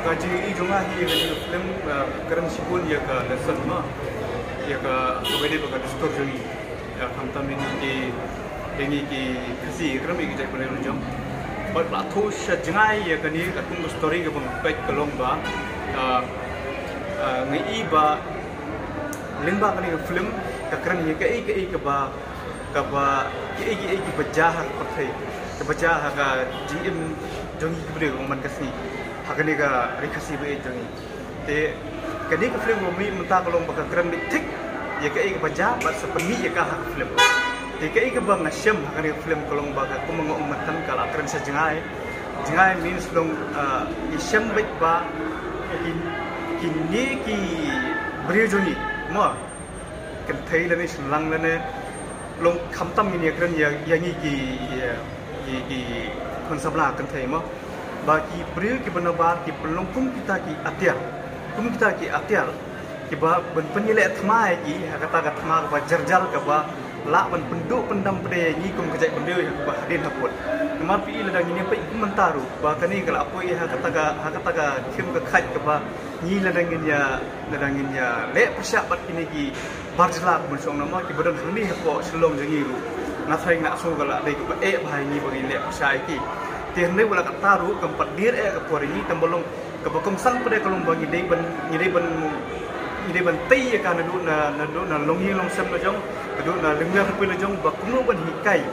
gaji ijunga hi film karam sipun ya ka lesson ma ya ka bede baga story ya kamta min ki dengi ki kasi karam ki jai pare jam but la tho sha jangai ya ka ni ka tung story ka bang pek kalong ba ngai ba lingba ka ni film ka karam ya ka ba ki bajah ka thai ka bajah ka jim jongi kibri man kasi hakani ga rekasi be jongi te kani ka film mi menta kalong baka kram ni tik ya ka ik baja bat sepeni ya ka hak film te ka ik bang nasyam hakani film kalong baka kumango umatan kala kran sa jangai means long isyam bit ba kini ki bri jongi mo kan thai la ni lang la ne long khamtam ni kran ya yangi ki kon sabla kan thai mo bagi beliau ki benar ki pelongkum kita ki atiar ki ba ben penyelek thmai ki kata thma ba jarjal ka ba la ban penduk pendam pede ni kum kejai beliau ya ba hadin haput kemar pi la dang ni pe mentaru ba kani kala apa ya kata ka thim ka khat ka ba ni la dang ya le persyak bat kini ki barjlak mun song nama ki badan hani hapo selong jangi ru na thai na so kala dai ka e bhai ni bagi le persyak ki tiang ni wala kataru keempat dir kapori ni tembolong kebakom sang pada kalong bangi dei ban tei ka na longi long sam na jong na lengnya pe na jong ba kumno ban hikai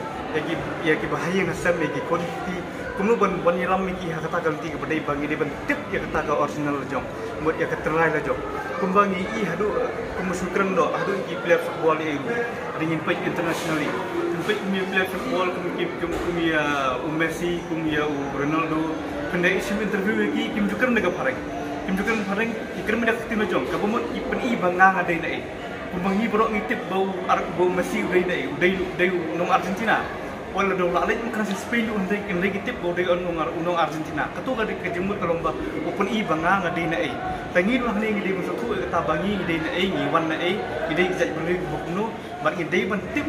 ya ki bahaya na sam ki kon ti kumno ban yilam ki kata galti ke badai bangi dei ban tip ya kata ka original jong mut ya ketrai la jong kumbangi hadu kumusukran do hadu ki player football e ringin pe internationally Sampai player football kumia Messi kumia Ronaldo pendai isim interview lagi kim jukar naga pareng ikram dak tino jong kabomot ipen i bangang ada nai kumbangi borok ngitip bau Messi udai nong Argentina wala do la lek kan Spain undai in lagi tip bau dai nong Argentina katu ga kejemut kalomba open i bangang ada nai tangi lah ni ngi musuh tu kata bangi ngi nai ngi wan nai ngi jaj beri bukno bar ngi dei ban tip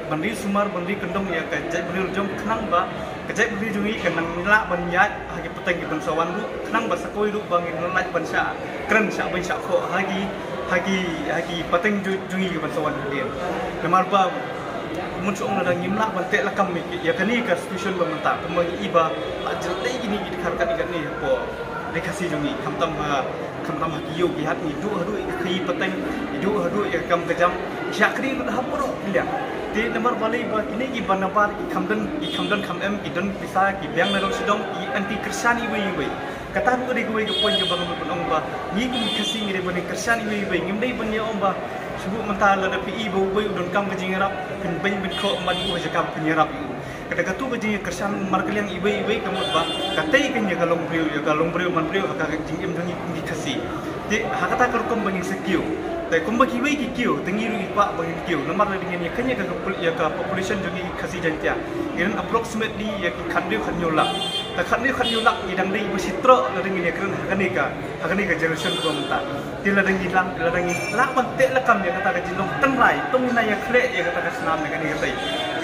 bandi sumar bandi kendong ya ka jaj beri jom kenang ba ka jaj beri jungi kenang la ban yat hagi peteng ki ban sawan ru kenang ba sakoi ru bangi nolaj ban sha kren sha ban sha kho hagi peteng jungi ki ban sawan dia kemar ba muncul orang ngimla bantek lakam ya kani ka station bamenta kemangi iba ajal dei gini ki dikharkan ikat ni po dikasih jungi kamtam hakiyo ki hat ni du hadu kai peteng du hadu ya kam kejam syakri dah hapro dia di nomor balai ba kini ki banabar ki kamdan kamem ki don bisa ki biang na sidong ki anti kristiani wi kata tu di gue ke poin ke bangun pun ba ni ku kasih ngire bani kristiani wi ngimdai ban ya omba sebut mentah la da pi bau bai udon kam ke jingarap kin bai bin kho man ku jakam penyerap kata katu ke jing kristian markeliang ibai kamut ba katai kan ya kalong brio man brio haka jingim dangi di kasih di hakata kerkom bani sekio tai kumba kiwei ki kio tengi ru ipa bagi kio nomor la dengan ya kanya ka population jogi kasih jantia iran approximately ya ki khannyolak ta khannyolak idang dei besitro la dengan ya kran hakani ka generation ko menta tila dangi lak pante lakam ya kata ka jinong tenrai tong na ya khle ya kata ka snam dengan ya tai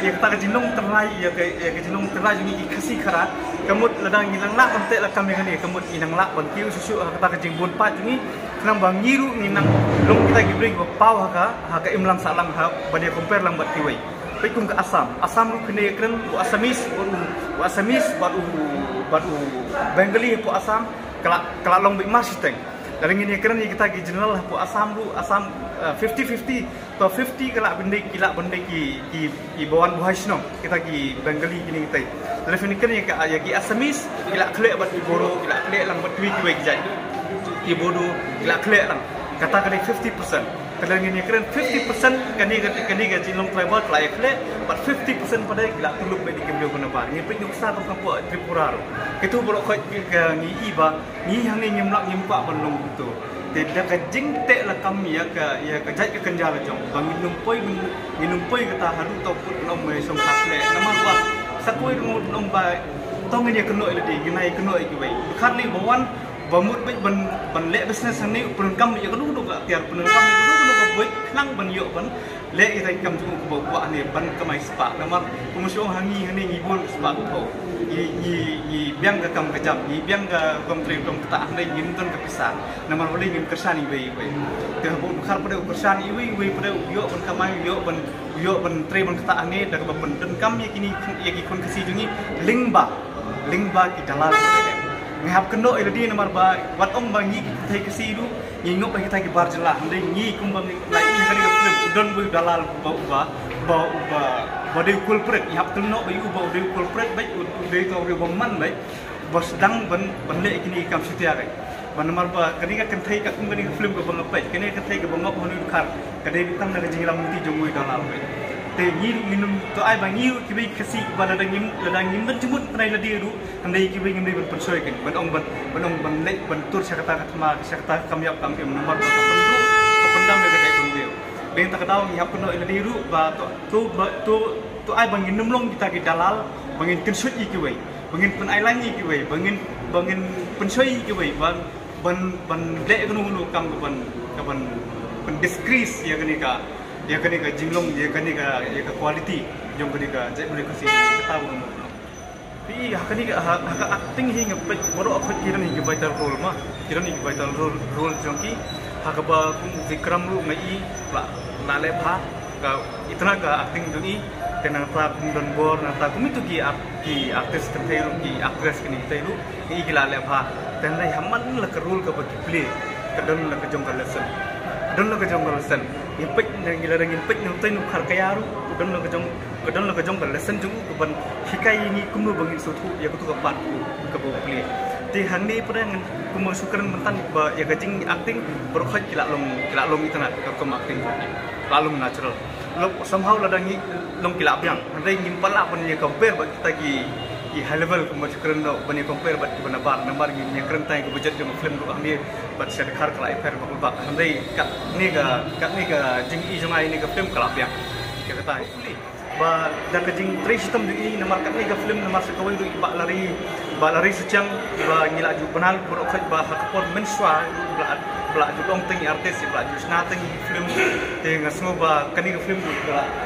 ya kata ka jinong tenrai ya ka jinong tenrai jogi kasih khara kamut ladang ilang lak pante lakam dengan ya kamut inang lak ban kiu susu kata ka jingbon pa jogi nang bangiru nginang long kita gibring pau haka imlam salang ha bani compare lang bat kiwai pekum ke asam lu kene kren bu asamis baru bengali bu asam kala long big masiteng dari ngini kren kita gi general bu asam 50-50 to 50 kala bendai ki bawan buhaisno kita gi bengali gini kita dari fini kren ya gi asamis kila kle bat iboro kila kle lang bat kiwai gi jai ibodo kila kle lang kata kali 50% kalau ini keren 50% kani gaji long tribal klay kle but 50% pada gila tuluk be dikembio guna ba ni pin uksa to kampo Tripura ro itu borok khoi ngi iba ni hang ni ngimlak ngimpa banlong itu tidak kajing te la kam ya ka jai ka kenjal jong bang minumpoi kata haru to put nom me song sakle namar ba sakoi nom ba tong ni keno ile di ginai keno iki bai khat ni bawan bamut ban le business ni penengkam ya kenu ga tiar penengkam ni kenu ga boy nang ban yo ban le itai kam ju ko ba ni ban kamai spa namar kumusyong hangi ngibon spa ko biang ke kam kejam biang ke kam tri kam kata andai ngim ton ke pisah namar boleh ngim kersan iwe teh bon khar pada kersan iwe pada yo ban kamai yo ban tri ban kata ane dak ban den kam yakini yaki kon kasi jungi lingba ki dalal ngap keno iladi namar ba wat ong bangi thai kasi du ngingop bagi thai ki bar jela andai ngi kumbang lai ni kali film don bu dalal ba de culprit ihap keno ba yu ba de culprit ba de ka ri man ba bos dang ban le kini kam sitia kai ban namar ba kani ka thai ka kum kani film ko bang pai kani ka thai ka bang ngop honu khar kadai bitam na jinglam muti jongui dalal ba te minum to ai bang yu ki bi kasi ba da ngim ban jumut nai la diru andai ki bi ngim ban persoi kan ban ong le ban tur sakata katma sakata kamyap kam im nomor ba pendu pendam de kadai pun bil ben tak tahu ihap kuno ila diru ba to ai bang ngim long kita ki dalal bangin kensut ki wei bangin pen ai lang ki wei bangin pensoi ki wei ban le kuno kam ban disgrace ya kani ka jinglong ya kani ka quality jong kani ka jai boleh kasi kata bu pi hakani ka acting hi ngap boro akhot kiran hi vital role ma kiran hi vital role jong ki hakaba kum vikram lu ngai la le pha ka itna ka acting dungi tena pra kum don bor na ta kum itu ki artist kan thai ki actress kani thai lu ki la le pha ten lai hamman la ka role ka ba ki play ka don la ka jong ka lesson don lo kejong lesson impek nang gila dang impek nang tay nukhar kayaru don lo kejong lesson jung ban hikai ni kumno bangin sotu ya kutu kapat ka bo play ti hanni pedang kumo sukran mentan ba ya gajing acting berkhot kila long itana ka acting lalung natural lo somehow ladangi long kila biang andai ngimpala ban ya compare ba kita ki high level kumo sukran no ban ya compare ba bana bar nambar ngi kren tay ko budget jong film ro ani bat syad khar kala ifer ba andai kat ni ga jing i jong ai ni ga film kala biang ya kata ba da ka jing tri system ni namar kat ni ga film namar sekawai ru ba lari sucang ba ngila ju penal berokhat ba hakapor menswa bla ju long teng artis bla ju sna teng film te ngasmo ba kani ga film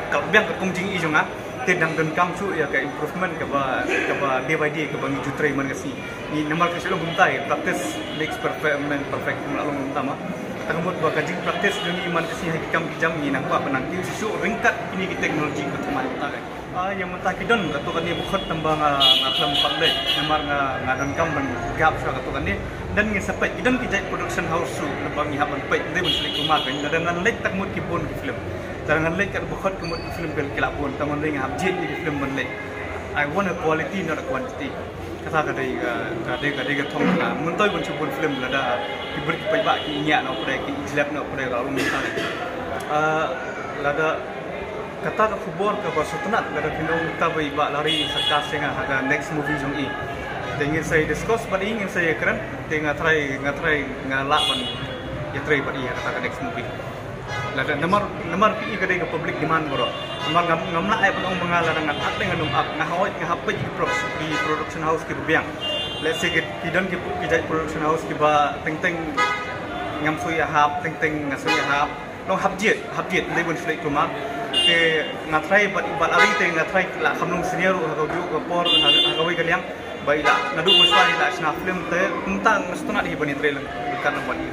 ka biang ka kong jing i jong a te dang don kam chu ya ka improvement ka ba day by day ka ba ngi ju try man kasi ni namar ka silo buntai practice makes perfect long utama takmut ba ka jing practice jung iman kasi hakikam jam ni nak ba penang ti su ringkat ini ki teknologi pertama ta yang mentah kidon katu kan ni bukhot tambang ngaklam pandai namar ngadon kam ban gap sa katu kan ni dan ngi sapai kidon ki jai production house su tambang haban pai de ban selik rumah kan dengan lek takmut ki pun ki film dengan lek kan bukhot kemut ki film bel kilap pun taman ring habjit ni film ban lek I want a quality not a quantity kata kadai ka thong la mun toy ban chubun film la da ki ber ki pai ba ki nya no pre ki ijlap no pre ka lu minta la da kata ka khubor ka ba sutunat la da kinong ta bai ba lari sakka senga haga next movie jong i tengin saya discuss ba ingin saya keren tenga try ngalak ban ya try ba iya kata ka next movie la da namar pi ka dai ka public demand bro namar ngamla ai pang mangala dengan ak dengan up ngahoi ngahapet di production house ki biang let's say kidon ki jai production house ki ba teng ngam suya hap teng ngasuya hap long habjit dai bon slek to mak ke ngatrai bat ari te ngatrai la khamnung senior ha ju ko por ha wi kaliang baila nadu muswa la sna film te tentang mestuna di bani trailer kan bani